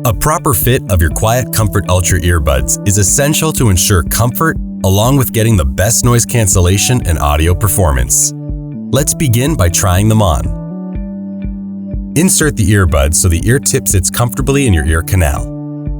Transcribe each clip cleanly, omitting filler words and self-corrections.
A proper fit of your QuietComfort Ultra Earbuds is essential to ensure comfort along with getting the best noise cancellation and audio performance. Let's begin by trying them on. Insert the earbud so the ear tip sits comfortably in your ear canal.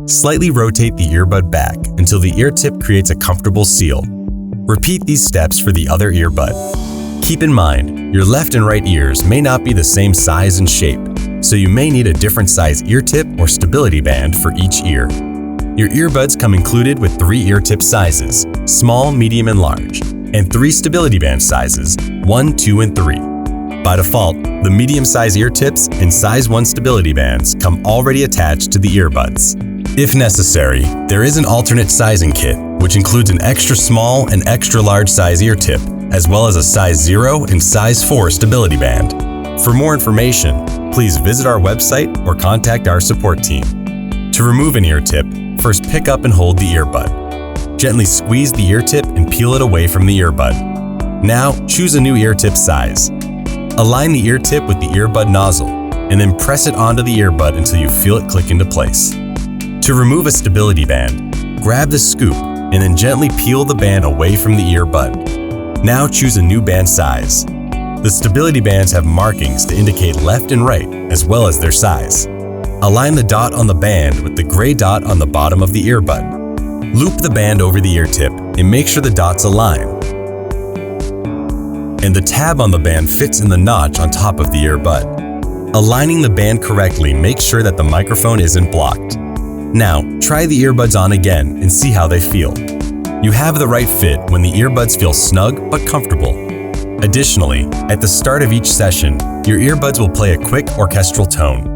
Slightly rotate the earbud back until the ear tip creates a comfortable seal. Repeat these steps for the other earbud. Keep in mind, your left and right ears may not be the same size and shape, so you may need a different size ear tip or stability band for each ear. Your earbuds come included with 3 ear tip sizes, small, medium, and large, and 3 stability band sizes, 1, 2, and 3. By default, the medium-size ear tips and size 1 stability bands come already attached to the earbuds. If necessary, there is an alternate sizing kit, which includes an extra small and extra large size ear tip, as well as a size 0 and size 4 stability band. For more information, please visit our website or contact our support team. To remove an ear tip, first pick up and hold the earbud. Gently squeeze the ear tip and peel it away from the earbud. Now, choose a new ear tip size. Align the ear tip with the earbud nozzle, and then press it onto the earbud until you feel it click into place. To remove a stability band, grab the scoop and then gently peel the band away from the earbud. Now choose a new band size. The stability bands have markings to indicate left and right, as well as their size. Align the dot on the band with the gray dot on the bottom of the earbud. Loop the band over the ear tip and make sure the dots align. And the tab on the band fits in the notch on top of the earbud. Aligning the band correctly makes sure that the microphone isn't blocked. Now, try the earbuds on again and see how they feel. You have the right fit when the earbuds feel snug but comfortable. Additionally, at the start of each session, your earbuds will play a quick orchestral tone.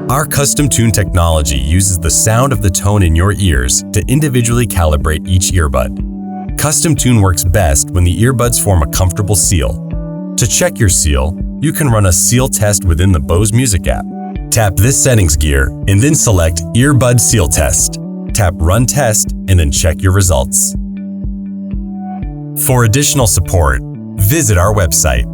Our CustomTune technology uses the sound of the tone in your ears to individually calibrate each earbud. CustomTune works best when the earbuds form a comfortable seal. To check your seal, you can run a seal test within the Bose Music app. Tap this settings gear and then select Earbud Seal Test. Tap Run Test and then check your results. For additional support, visit our website.